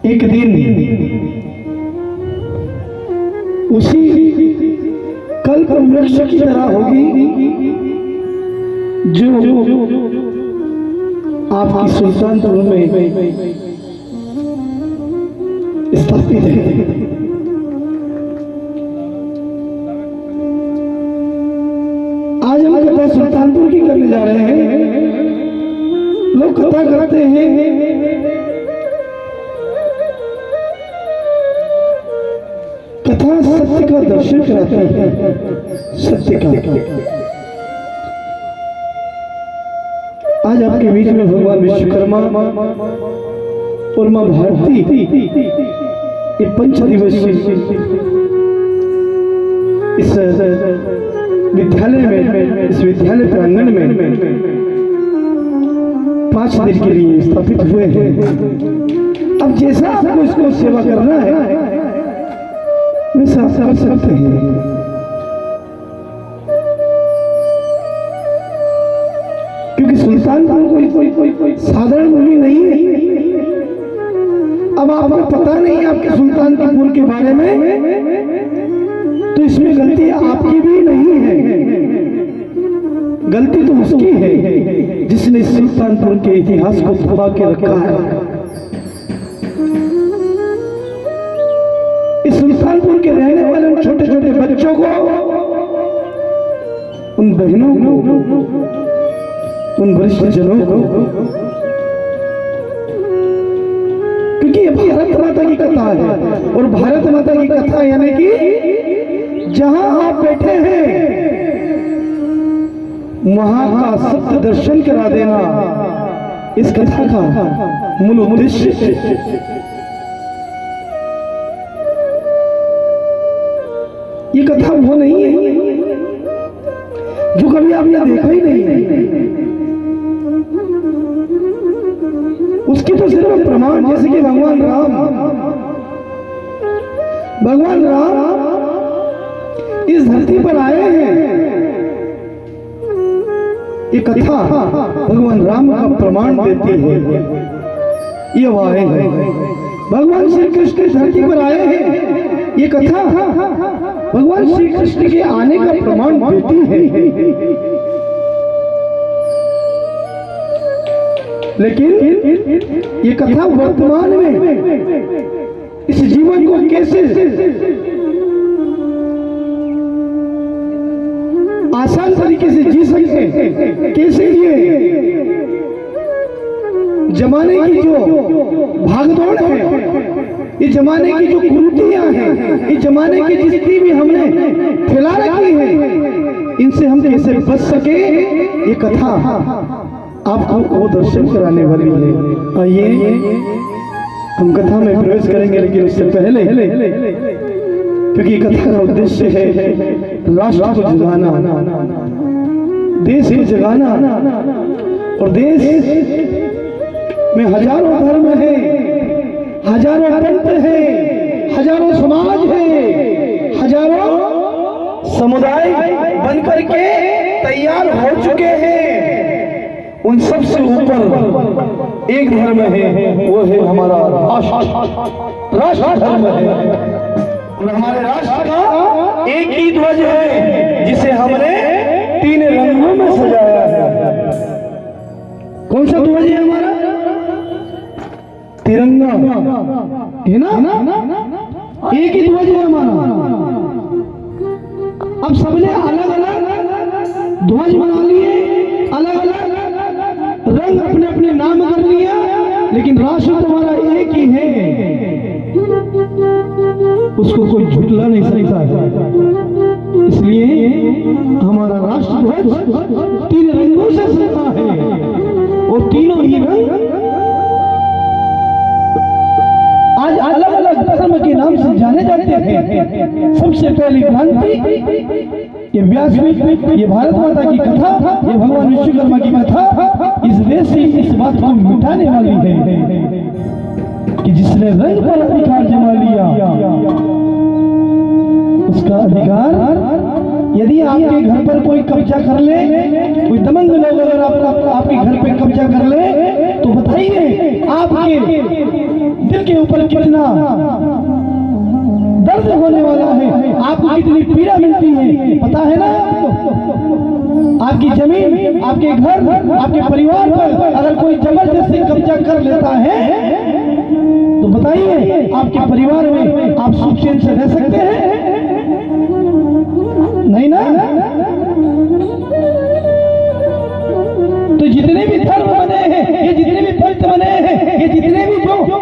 एक दिन उसी कल्प वृक्ष की तरह होगी जो आपकी सुल्तानपुर में स्थापित है। आज हम कथा सुल्तानपुर की करने जा रहे हैं। लोग कथा करते हैं कथा सत्य का दर्शन कराती है, सत्य का। आज आपके बीच में भगवान विश्वकर्मा और मां भारती ये 5 दिवसीय इस विद्यालय में, इस विद्यालय प्रांगण में 5 दिन के लिए स्थापित हुए हैं। अब जैसा आपको इसको सेवा करना है वैसा आप कर सकते हैं। क्योंकि सुल्तानपुर कोई साधारण भूमि नहीं है। अब आपको पता नहीं आपके सुल्तानपुर के बारे में, तो इसमें गलती आपकी भी नहीं है, गलती तो उसकी है जिसने सुल्तानपुर के इतिहास को दबा के रखा है। इस सुल्तानपुर के रहने वाले उन छोटे छोटे बच्चों को, उन बहनों को, उन वरिष्ठ जनों को, क्योंकि ये भारत माता की कथा है। और भारत माता की कथा यानी कि जहां आप बैठे हैं वहां का सत्य दर्शन करा देना इस कथा का मूल उद्देश्य है। ये कथा वो नहीं है जो कभी आपने देखा ही नहीं है। उसकी तो सिर्फ प्रमाण, जैसे कि भगवान राम इस धरती पर आए हैं। ये कथा भगवान राम का प्रमाण देती है। ये वो आए हैं, भगवान श्री कृष्ण इस धरती पर आए हैं। ये कथा भगवान श्री कृष्ण के आने का प्रमाण देती है। लेकिन ये कथा वर्तमान में इस जीवन को कैसे आसान तरीके से जी सकते, कैसे ये जमाने की जो भागदौड़ है, ये जमाने की जो कुरीतियां हैं, ये जमाने की जितनी भी हमने फैला रखी है, इनसे हम कैसे बच सके, ये कथा आपको वो दर्शन कराने वाली है। आइए हम कथा में प्रवेश करेंगे, लेकिन उससे पहले क्योंकि कथा का उद्देश्य है राष्ट्र को जगाना, देश को जगाना। और देश में हजारों धर्म है, हजारों पंथ है, हजारों समाज है, हजारों समुदाय बनकर के तैयार हो चुके हैं। उन सबसे ऊपर एक धर्म है, वो है हमारा राष्ट्र धर्म है। और हमारे राष्ट्र का एक ही ध्वज है जिसे हमने 3 रंगों में सजाया है। कौन सा ध्वज है हमारा? तिरंगा है ना? एक ही ध्वज है हमारा। अब सबने अलग अलग ध्वज बना लिए, अलग अलग रंग अपने अपने नाम कर लिया, लेकिन राष्ट्र तुम्हारा एक ही है। उसको कोई झुटला नहीं सकता है। इसलिए हमारा राष्ट्र ध्वज 3 रंगों से सजा है और तीनों ही रंग आज अलग अलग धर्म के नाम से जाने जाते हैं। सबसे पहली क्रांति, ये व्यासपीठ, ये भारत माता की कथा, ये भगवान विश्वकर्मा की कथा इस देश से इस बात को मिटाने वाली है कि जिसने रंग पर अधिकार जमा लिया उसका अधिकार यदि आपके घर पर कोई कब्जा कर ले, कोई दबंग लोग अगर आपके घर पे कब्जा कर ले, तो बताइए आपके दिल के ऊपर कितना दर्द होने वाला है, आपको कितनी पीड़ा मिलती है, पता है ना आपको? आपकी जमीन, आपके घर, आपके परिवार पर अगर कोई जबरदस्ती कब्जा कर लेता है, तो बताइए आपके परिवार में आप सुख चैन से रह सकते हैं? नहीं ना? तो जितने भी धर्म बने हैं, ये जितने भी पंथ बने हैं, ये जितने भी जो